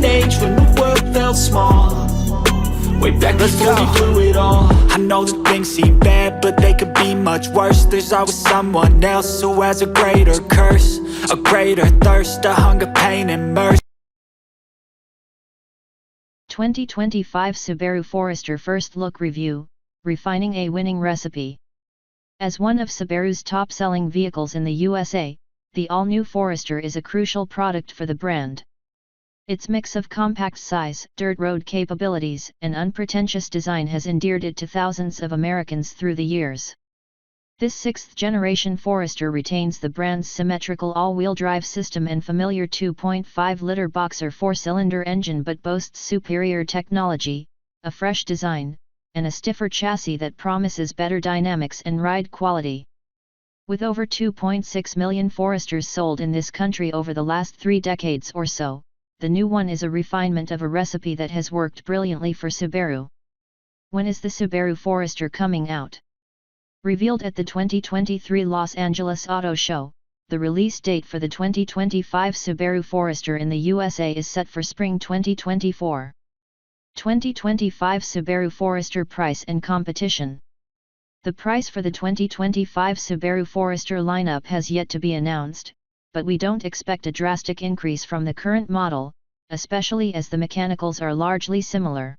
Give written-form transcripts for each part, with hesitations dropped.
golden age when the world felt small. Way back before we blew it all. I know that things seem bad, but they could be much worse. There's always someone else who has a greater curse, a greater thirst, a hunger, pain and mercy. 2025 Subaru Forester First Look Review, Refining a Winning Recipe. As one of Subaru's top-selling vehicles in the USA, the all-new Forester is a crucial product for the brand. Its mix of compact size, dirt road capabilities, and unpretentious design has endeared it to thousands of Americans through the years. This sixth-generation Forester retains the brand's symmetrical all-wheel drive system and familiar 2.5-liter boxer four-cylinder engine, but boasts superior technology, a fresh design, and a stiffer chassis that promises better dynamics and ride quality. With over 2.6 million Foresters sold in this country over the last 3 decades or so, the new one is a refinement of a recipe that has worked brilliantly for Subaru. When is the Subaru Forester coming out? Revealed at the 2023 Los Angeles Auto Show, the release date for the 2025 Subaru Forester in the USA is set for spring 2024. 2025 Subaru Forester price and competition. The price for the 2025 Subaru Forester lineup has yet to be announced, but we don't expect a drastic increase from the current model, especially as the mechanicals are largely similar.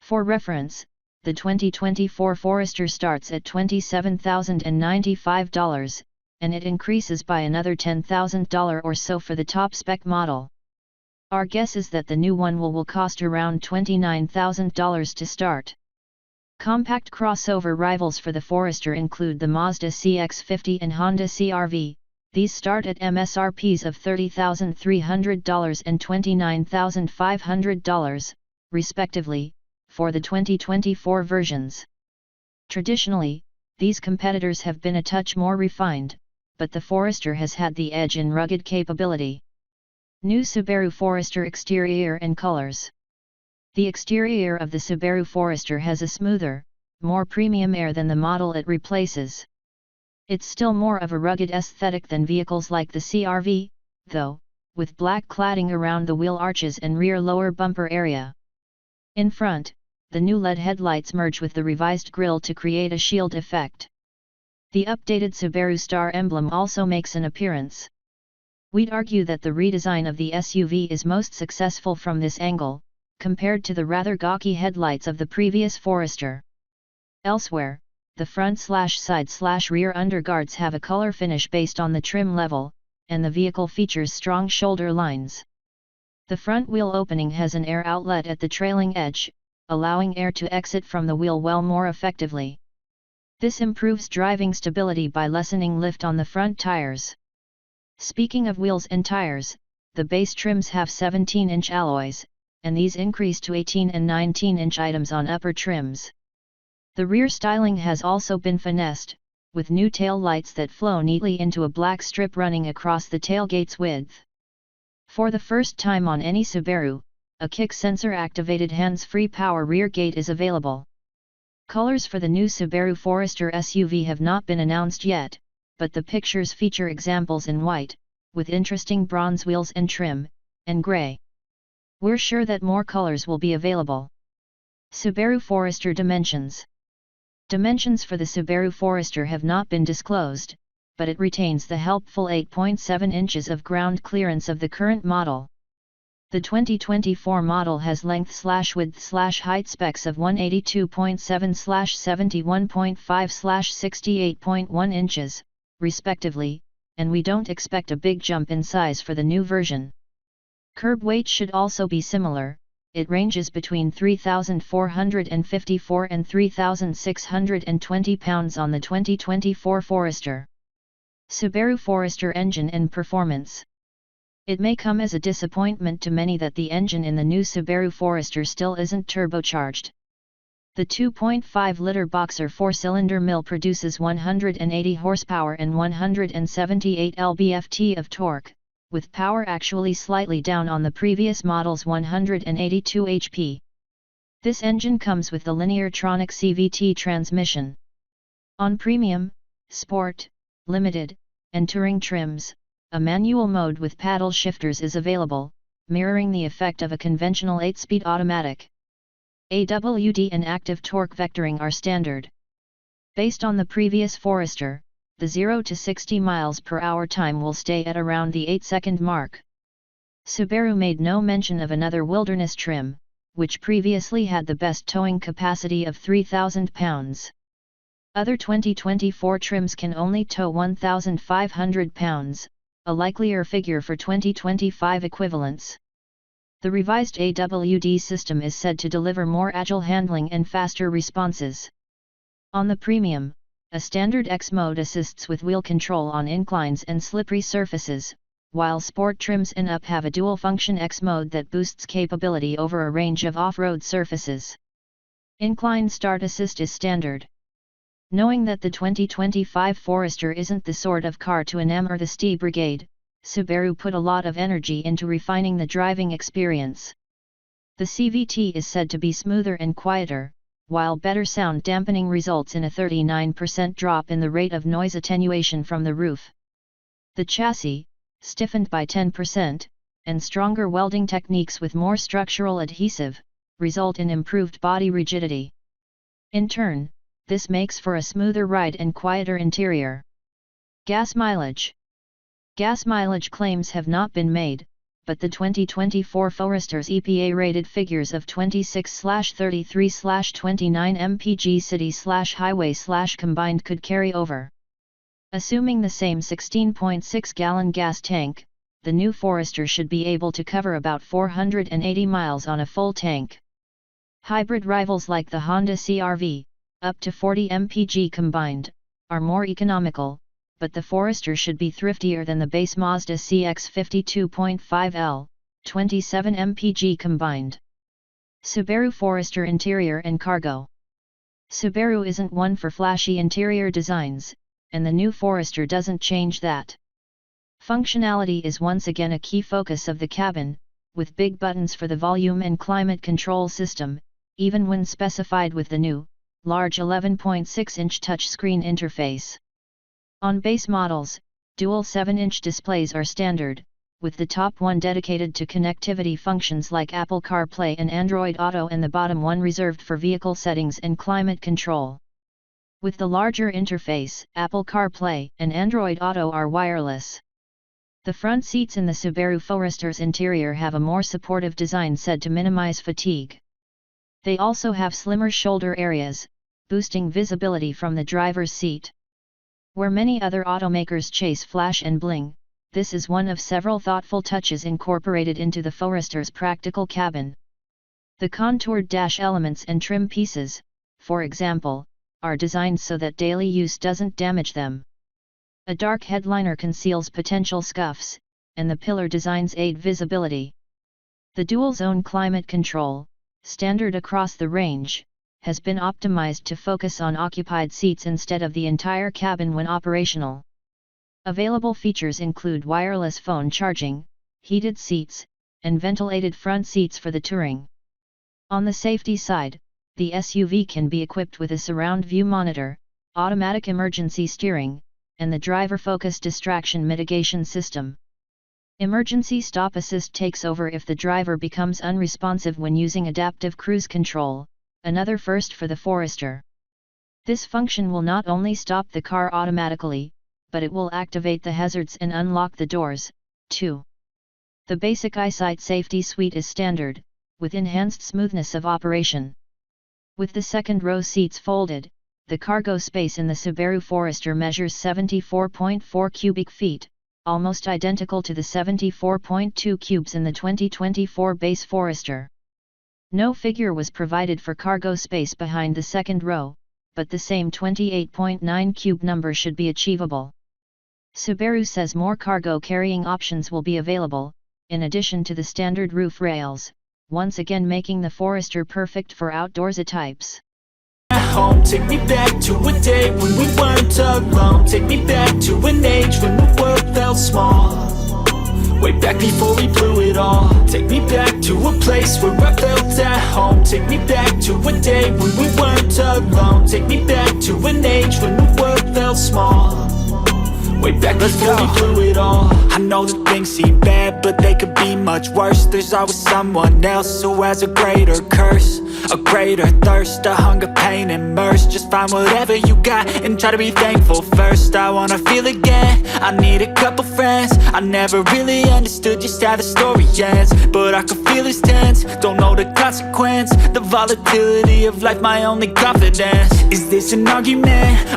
For reference, the 2024 Forester starts at $27,095, and it increases by another $10,000 or so for the top spec model. Our guess is that the new one will cost around $29,000 to start. Compact crossover rivals for the Forester include the Mazda CX-50 and Honda CR-V. These start at MSRPs of $30,300 and $29,500, respectively, for the 2024 versions. Traditionally, these competitors have been a touch more refined, but the Forester has had the edge in rugged capability. New Subaru Forester exterior and colors. The exterior of the Subaru Forester has a smoother, more premium air than the model it replaces. It's still more of a rugged aesthetic than vehicles like the CR-V, though, with black cladding around the wheel arches and rear lower bumper area. In front, the new LED headlights merge with the revised grille to create a shield effect. The updated Subaru Star emblem also makes an appearance. We'd argue that the redesign of the SUV is most successful from this angle, compared to the rather gawky headlights of the previous Forester. Elsewhere, the front/side/rear underguards have a color finish based on the trim level, and the vehicle features strong shoulder lines. The front wheel opening has an air outlet at the trailing edge, allowing air to exit from the wheel well more effectively. This improves driving stability by lessening lift on the front tires. Speaking of wheels and tires, the base trims have 17-inch alloys, and these increase to 18 and 19-inch items on upper trims. The rear styling has also been finessed, with new tail lights that flow neatly into a black strip running across the tailgate's width. For the first time on any Subaru, a kick sensor-activated hands-free power rear gate is available. Colors for the new Subaru Forester SUV have not been announced yet, but the pictures feature examples in white, with interesting bronze wheels and trim, and grey. We're sure that more colors will be available. Subaru Forester dimensions. Dimensions for the Subaru Forester have not been disclosed, but it retains the helpful 8.7 inches of ground clearance of the current model. The 2024 model has length/width/height specs of 182.7/71.5/68.1 inches, respectively, and we don't expect a big jump in size for the new version. Curb weight should also be similar. It ranges between 3,454 and 3,620 pounds on the 2024 Forester. Subaru Forester engine and performance. It may come as a disappointment to many that the engine in the new Subaru Forester still isn't turbocharged. The 2.5-liter boxer four-cylinder mill produces 180 horsepower and 178 lb-ft of torque, with power actually slightly down on the previous model's 182 HP. This engine comes with the Lineartronic CVT transmission. On Premium, Sport, Limited, and Touring trims, a manual mode with paddle shifters is available, mirroring the effect of a conventional 8-speed automatic. AWD and active torque vectoring are standard. Based on the previous Forester, the 0 to 60 miles per hour time will stay at around the 8-second mark. Subaru made no mention of another wilderness trim, which previously had the best towing capacity of 3,000 pounds. Other 2024 trims can only tow 1,500 pounds, a likelier figure for 2025 equivalents. The revised AWD system is said to deliver more agile handling and faster responses. On the Premium, a standard X mode assists with wheel control on inclines and slippery surfaces, while Sport trims and Up have a dual-function X mode that boosts capability over a range of off-road surfaces. Incline start assist is standard. Knowing that the 2025 Forester isn't the sort of car to enamor the ST Brigade, Subaru put a lot of energy into refining the driving experience. The CVT is said to be smoother and quieter, while better sound dampening results in a 39% drop in the rate of noise attenuation from the roof. The chassis, stiffened by 10%, and stronger welding techniques with more structural adhesive, result in improved body rigidity. In turn, this makes for a smoother ride and quieter interior. Gas mileage. Gas mileage claims have not been made, but the 2024 Forester's EPA-rated figures of 26/33/29 mpg city/highway/combined could carry over. Assuming the same 16.6-gallon gas tank, the new Forester should be able to cover about 480 miles on a full tank. Hybrid rivals like the Honda CR-V, up to 40 mpg combined, are more economical, but the Forester should be thriftier than the base Mazda CX-52.5L, 27 mpg combined. Subaru Forester interior and cargo. Subaru isn't one for flashy interior designs, and the new Forester doesn't change that. Functionality is once again a key focus of the cabin, with big buttons for the volume and climate control system, even when specified with the new, large 11.6-inch touchscreen interface. On base models, dual 7-inch displays are standard, with the top one dedicated to connectivity functions like Apple CarPlay and Android Auto and the bottom one reserved for vehicle settings and climate control. With the larger interface, Apple CarPlay and Android Auto are wireless. The front seats in the Subaru Forester's interior have a more supportive design said to minimize fatigue. They also have slimmer shoulder areas, boosting visibility from the driver's seat. Where many other automakers chase flash and bling, this is one of several thoughtful touches incorporated into the Forester's practical cabin. The contoured dash elements and trim pieces, for example, are designed so that daily use doesn't damage them. A dark headliner conceals potential scuffs, and the pillar designs aid visibility. The dual-zone climate control, standard across the range, has been optimized to focus on occupied seats instead of the entire cabin when operational. Available features include wireless phone charging, heated seats, and ventilated front seats for the touring. On the safety side, the SUV can be equipped with a surround view monitor, automatic emergency steering, and the driver focus distraction mitigation system. Emergency stop assist takes over if the driver becomes unresponsive when using adaptive cruise control, another first for the Forester. This function will not only stop the car automatically, but it will activate the hazards and unlock the doors, too. The basic eyesight safety suite is standard, with enhanced smoothness of operation. With the second row seats folded, the cargo space in the Subaru Forester measures 74.4 cubic feet, almost identical to the 74.2 cubes in the 2024 base Forester. No figure was provided for cargo space behind the second row, but the same 28.9 cube number should be achievable. Subaru says more cargo carrying options will be available, in addition to the standard roof rails, once again making the Forester perfect for outdoorsy types. Home, take me back to a day when we weren't alone. Take me back to an age when the world felt small. Way back before we blew it all. Take me back to a place where I felt at home. Take me back to a day when we weren't alone. Take me back to an age when the world felt small. way back before we blew it all. I know that things seem bad, but they could be much worse. There's always someone else who has a greater curse, a greater thirst, a hunger, pain, and mercy. Just find whatever you got and try to be thankful first. I wanna feel again, I need a couple friends. I never really understood just how the story ends, but I can feel it's tense, don't know the consequence. The volatility of life, my only confidence. Is this an argument?